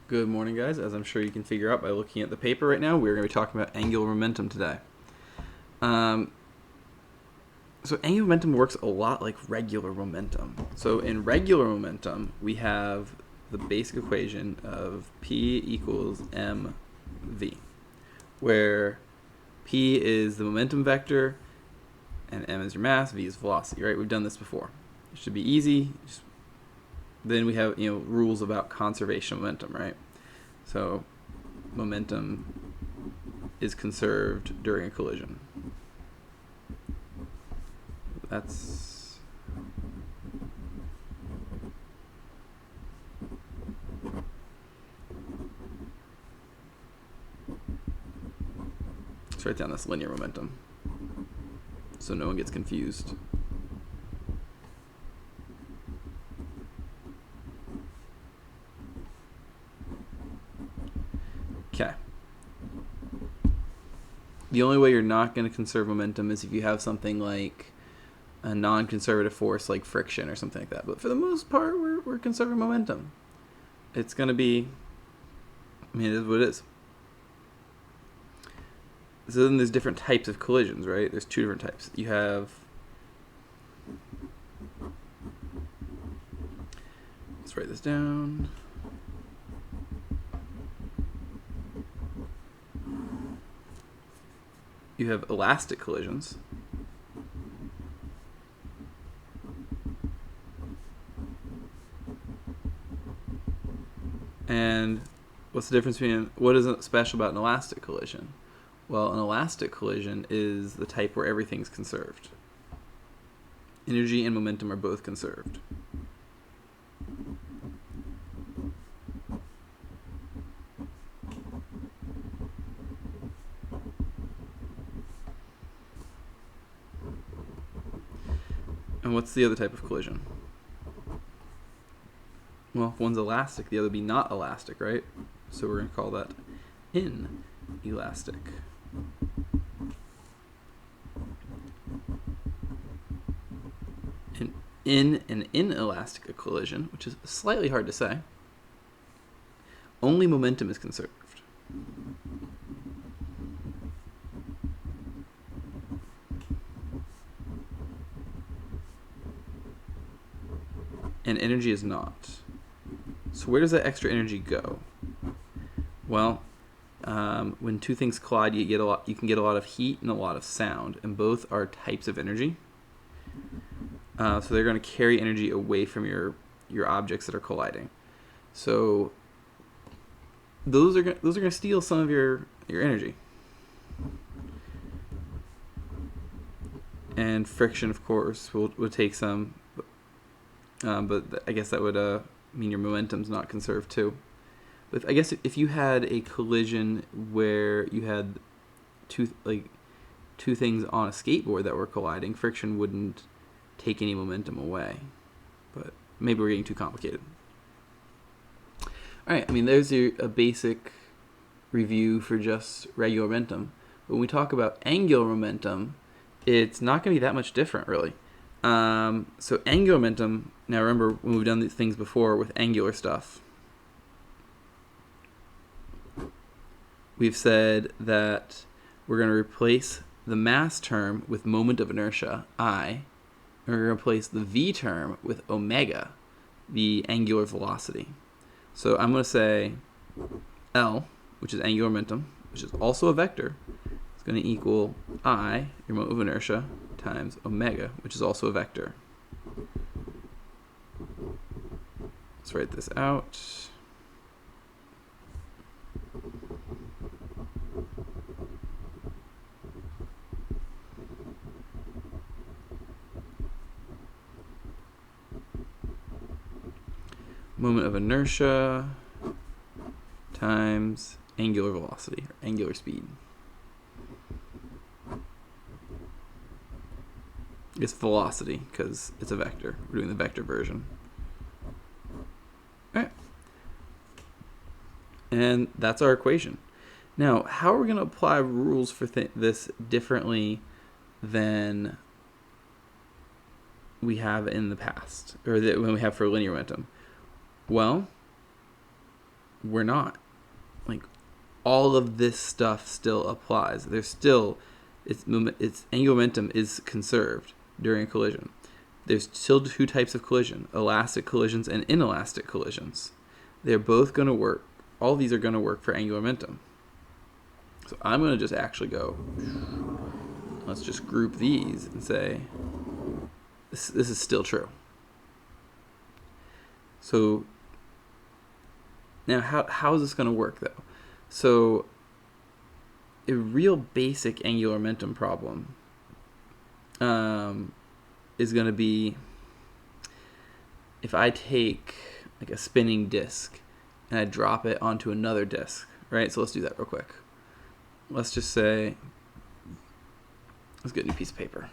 Good morning, guys. As I'm sure you can figure out by looking at the paper right now, we're going to be talking about angular momentum today. Um, so angular momentum works a lot like regular momentum. So in regular momentum, we have the basic equation of P equals mv, where P is the momentum vector and m is your mass, v is velocity, right? We've done this before. It should be easy. Then we have rules about conservation of momentum, right? So momentum is conserved during a collision. Let's write down this linear momentum so no one gets confused. Okay. The only way you're not going to conserve momentum is if you have something like a non-conservative force like friction or something like that. But for the most part, we're conserving momentum. It's going to be, it is what it is. So then there's different types of collisions, right? There's two different types. You have, let's write this down. You have elastic collisions. And what's the difference between, what is special about an elastic collision? Well, an elastic collision is the type where everything's conserved. Energy and momentum are both conserved. And what's the other type of collision? Well, if one's elastic, the other would be not elastic, right? So we're going to call that inelastic. And in an inelastic collision, which is slightly hard to say, only momentum is conserved. And energy is not. So where does that extra energy go? Well, when two things collide, you can get a lot of heat and a lot of sound, and both are types of energy. So they're going to carry energy away from your objects that are colliding. So those are going to steal some of your energy. And friction, of course, will take some. But I guess that would mean your momentum's not conserved too. But I guess if you had a collision where you had two things on a skateboard that were colliding, friction wouldn't take any momentum away. But maybe we're getting too complicated. All right, there's a basic review for just regular momentum. But when we talk about angular momentum, it's not going to be that much different, really. So angular momentum, now remember when we've done these things before with angular stuff, we've said that we're going to replace the mass term with moment of inertia, I, and we're going to replace the v term with omega, the angular velocity. So I'm going to say L, which is angular momentum, which is also a vector, is going to equal I, your moment of inertia, times omega, which is also a vector. Let's write this out. Moment of inertia times angular velocity, or angular speed. It's velocity because it's a vector. We're doing the vector version. All right. And that's our equation. Now, how are we going to apply rules for this differently than we have in the past, or when we have for linear momentum? Well, we're not. Like, all of this stuff still applies. There's still, its angular momentum is conserved during a collision. There's still two types of collision: elastic collisions and inelastic collisions. They're both going to work. All of these are going to work for angular momentum. So I'm going to just actually go, let's just group these and say, this is still true. So now how is this going to work, though? So a real basic angular momentum problem is going to be if I take like a spinning disk and I drop it onto another disk, right? So let's do that real quick. Let's just say, let's get a new piece of paper.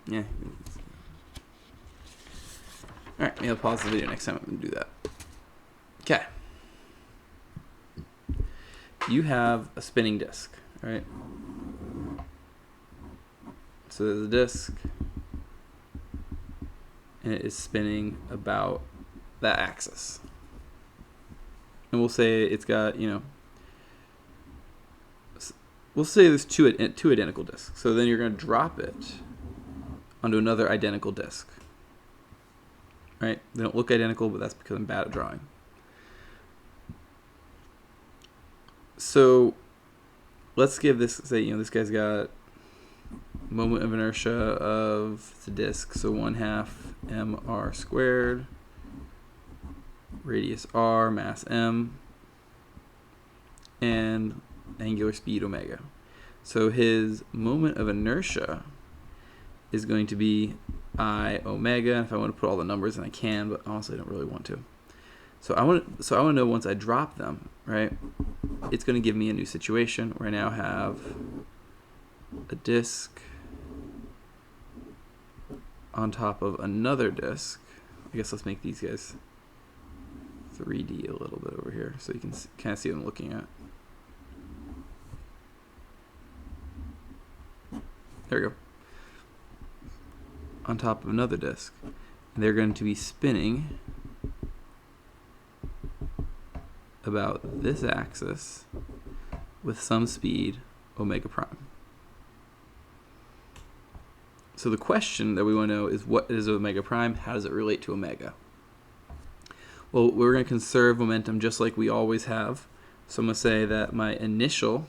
Yeah. All right, maybe I'll pause the video next time I'm going to do that. Okay. You have a spinning disk, right? So there's a disk, and it is spinning about that axis. And we'll say it's got, we'll say there's two identical disks. So then you're going to drop it onto another identical disk. Right? They don't look identical, but that's because I'm bad at drawing. So let's give this, say, this guy's got moment of inertia of the disk, so 1/2 mr squared, radius r, mass m, and angular speed omega. So his moment of inertia is going to be I omega. And if I want to put all the numbers in, I can, but honestly I don't really want to. So I want to know, once I drop them, right, it's going to give me a new situation where I now have a disk on top of another disk. I guess let's make these guys 3D a little bit over here so you can kind of see what I'm looking at. There we go. On top of another disk. And they're going to be spinning about this axis with some speed omega prime. So the question that we want to know is, what is omega prime? How does it relate to omega? Well, we're going to conserve momentum just like we always have. So I'm going to say that my initial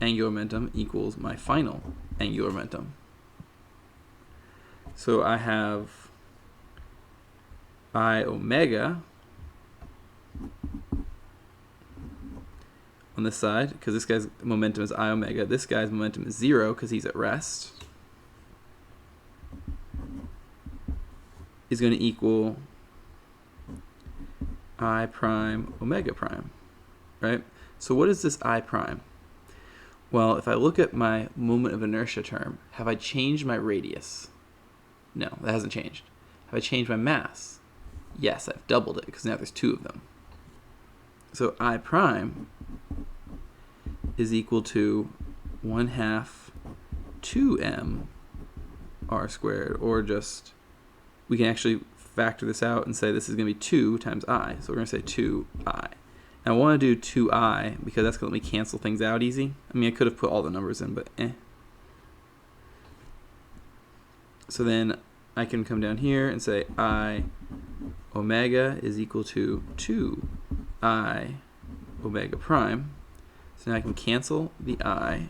angular momentum equals my final angular momentum. So I have I omega on this side, because this guy's momentum is I omega. This guy's momentum is 0 because he's at rest. Is going to equal I prime omega prime, right? So what is this I prime? Well, if I look at my moment of inertia term, have I changed my radius? No, that hasn't changed. Have I changed my mass? Yes, I've doubled it because now there's two of them. So I prime is equal to 1/2 2m r squared, or just, we can actually factor this out and say this is going to be 2 times I. So we're going to say 2I. Now I want to do 2I because that's going to let me cancel things out easy. I mean, I could have put all the numbers in, but eh. So then I can come down here and say I omega is equal to 2I omega prime. So now I can cancel the I,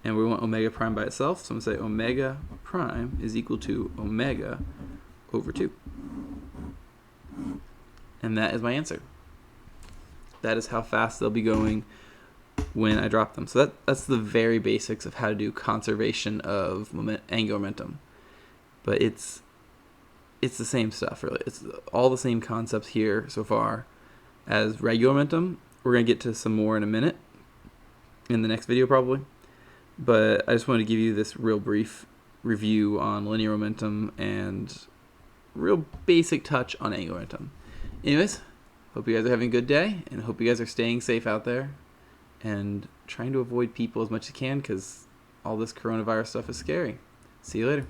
and we want omega prime by itself. So I'm going to say omega prime is equal to omega over 2. And that is my answer. That is how fast they'll be going when I drop them. So that's the very basics of how to do conservation of angular momentum. But it's the same stuff, really. It's all the same concepts here so far as regular momentum. We're going to get to some more in a minute, in the next video probably. But I just wanted to give you this real brief review on linear momentum and real basic touch on angular momentum. Anyways, hope you guys are having a good day, and hope you guys are staying safe out there and trying to avoid people as much as you can, because all this coronavirus stuff is scary. See you later.